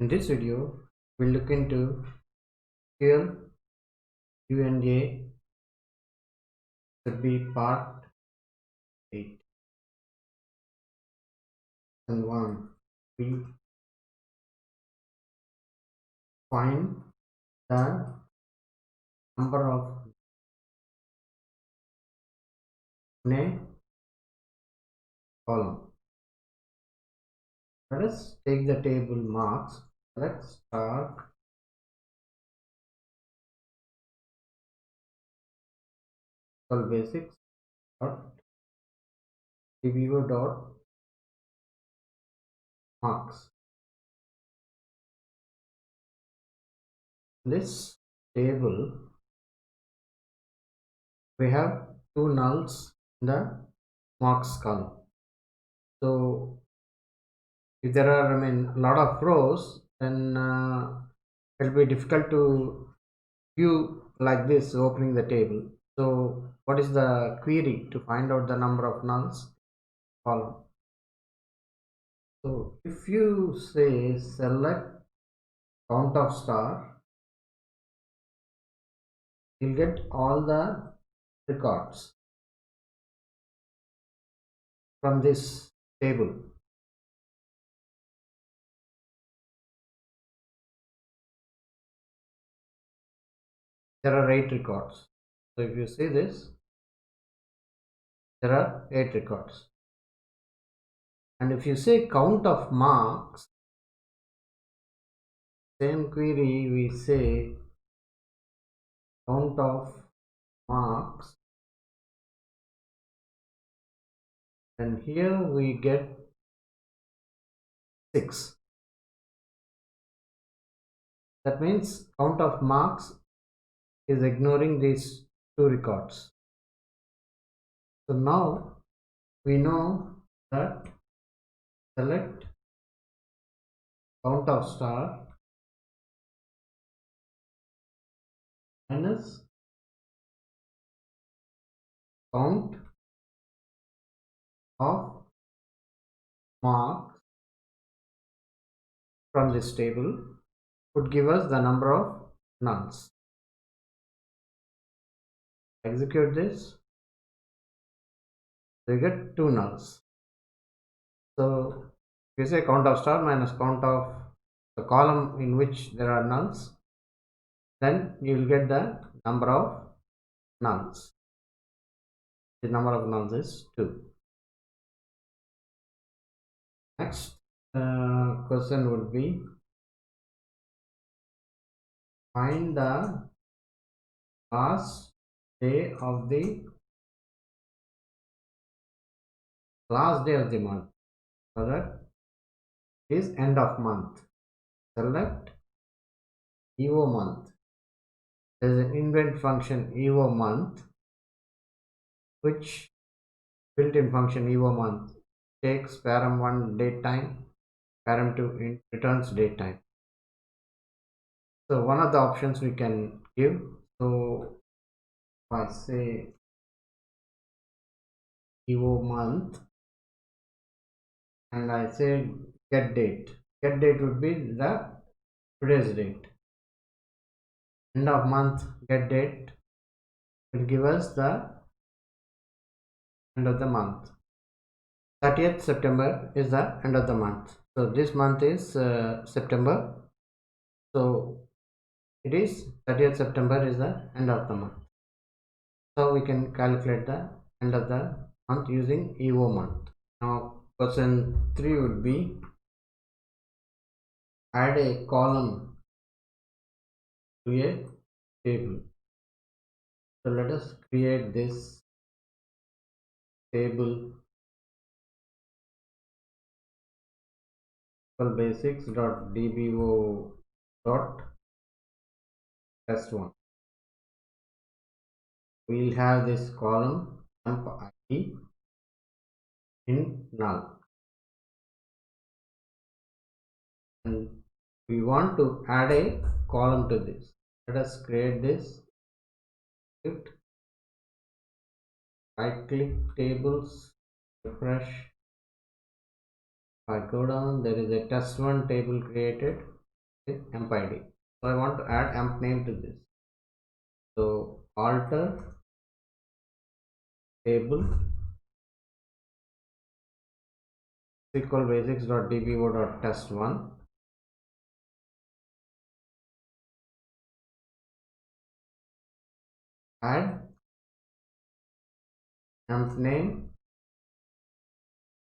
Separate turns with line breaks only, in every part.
In this video, we'll look into SQL Q&A should be part 8 and 1. We find the number of in a column. Let us take the table marks. Let's start SQL basics dot marks. This table we have two nulls in the marks column. So if there are a lot of rows, then it will be difficult to view like this opening the table. So what is the query to find out the number of nulls column? So if you say select count of star, you'll get all the records from this table. There are 8 records. So if you see this, there are 8 records. And if you say count of marks, same query we say count of marks, and here we get 6. That means count of marks is ignoring these 2 records. So now we know that select count of star minus count of marks from this table would give us the number of nulls. Execute this, we get 2 nulls. So if you say count of star minus count of the column in which there are nulls, then you will get the number of nulls. The number of nulls is 2. Next question would be find the last day of the month. So that is end of month. Select EO month. There is an indent function EO month, which built-in function EO month takes param1 date time, param2 returns date time. So one of the options we can give. So if I say EO month and I say get date would be the today's date. End of month get date will give us the end of the month. 30th September is the end of the month. So this month is September. So it is 30th September is the end of the month. So we can calculate the end of the month using EO month. Now question 3 would be add a column to a table. So let us create this table SQLBasics.dbo.test1. We will have this column temp id in null, and we want to add a column to this. Let us create this script. Right click tables, refresh. If I go down, there is a test1 table created. emp id. So I want to add emp name to this. So alter table SQLBasics.dbo.test1, add emp name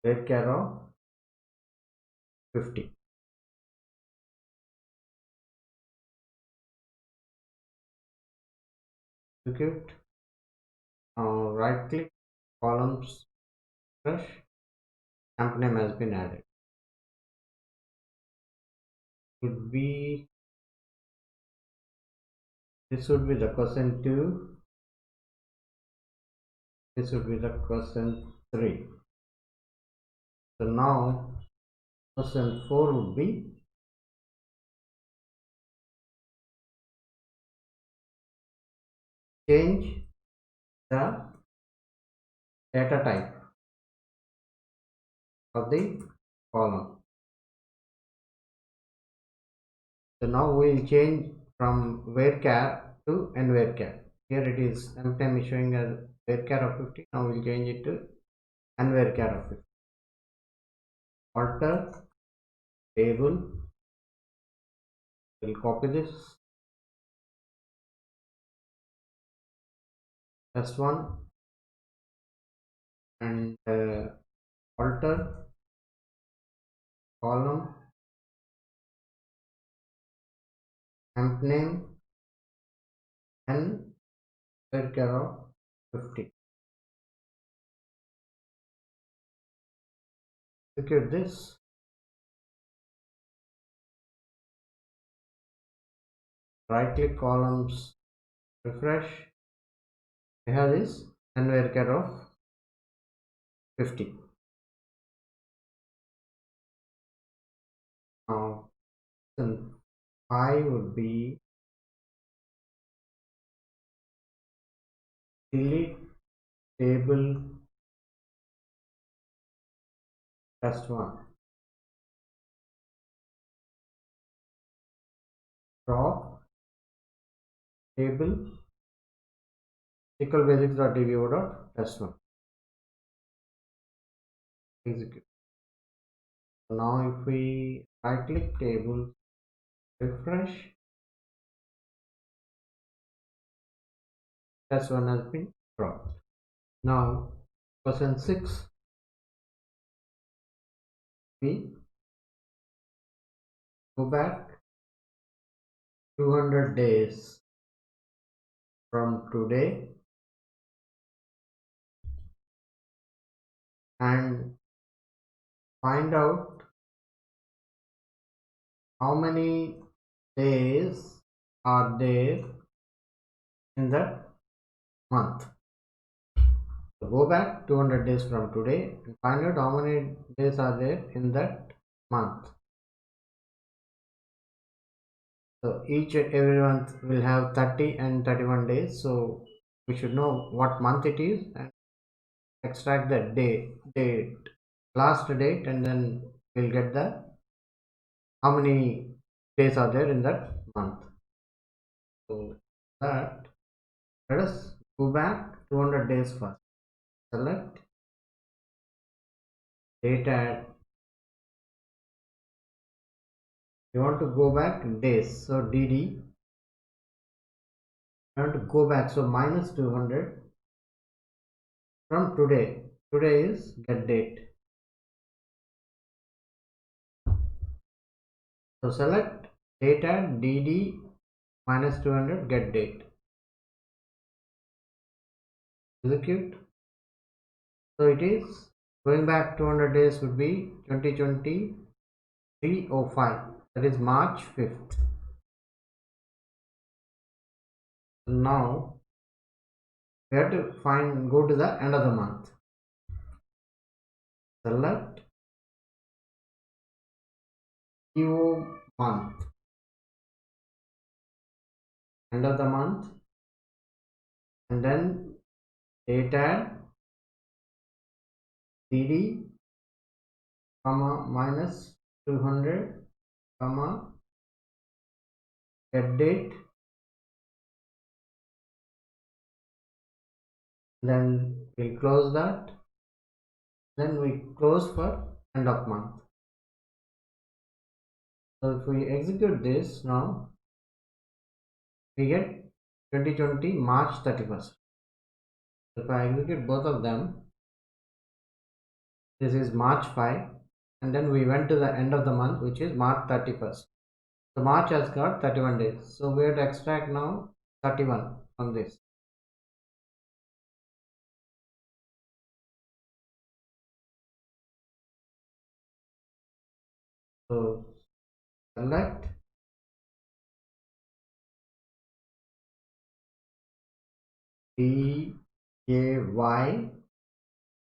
varchar of 50. Execute. Now right click, columns, fresh, emp name has been added. Would be this would be the question 2, this would be the question 3. So now question 4 would be change the data type of the column. So now we will change from varchar to nvarchar. Here it is emp name is showing as varchar of 50. Now we will change it to nvarchar of 50. Alter table. We'll copy this. S1 and alter column emp name and varchar of 50. Execute this. Right click, columns, refresh. Here is nvarchar of 50. Now option 5 would be delete table test1, drop table SQLBasics.dbo.test1. Execute. Now if we right click table, refresh, test1 has been dropped. Now question 6, we go back 200 days from today and find out how many days are there in that month. So go back 200 days from today and find out how many days are there in that month. So each and every month will have 30 and 31 days. So we should know what month it is and extract the date, last date, and then we'll get the how many days are there in that month. So that, let us go back 200 days first. Select date at, you want to go back days, so dd, I want to go back, so minus 200 from today. Today is get date. So select date at dd minus 200 get date. Execute. So it is going back 200 days would be 2023-05, that is March 5th. Now we have to go to the end of the month. Select new month, end of the month, and then date at dd comma minus 200 comma get date, then we close that, then we close for end of month. So if we execute this now, we get 2020 March 31st. If I execute both of them, this is March 5, and then we went to the end of the month, which is March 31st. So March has got 31 days. So we have to extract now 31 from this. So select DAY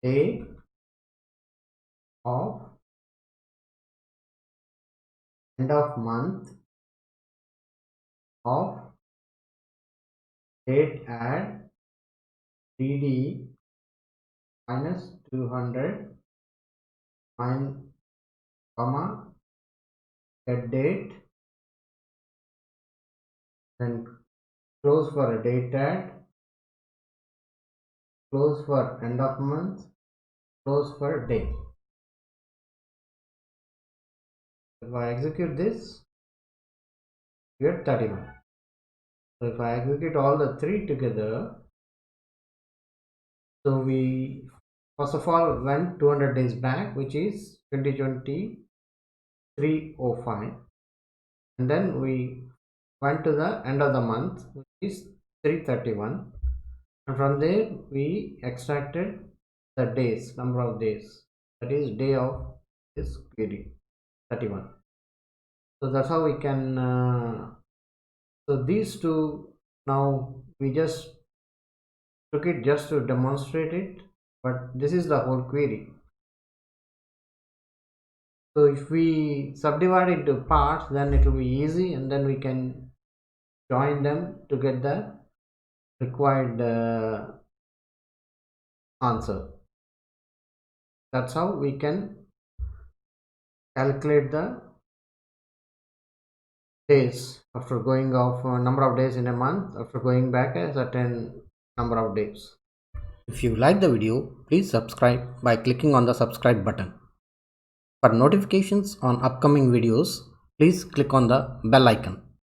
day of end of month of date add DD minus 200 comma get date, then close for a date add, close for end of month, close for day. If I execute this, we get 31. So if I execute all the three together, so we first of all went 200 days back, which is 2020 305, and then we went to the end of the month, which is 331, and from there we extracted the days, number of days, that is day of this query, 31. So that's how we can so these two, now we just took it just to demonstrate it, but this is the whole query. So if we subdivide it into parts, then it will be easy, and then we can join them to get the required answer. That's how we can calculate the days after going off number of days in a month after going back a certain number of days. If you like the video, please subscribe by clicking on the subscribe button. For notifications on upcoming videos, please click on the bell icon.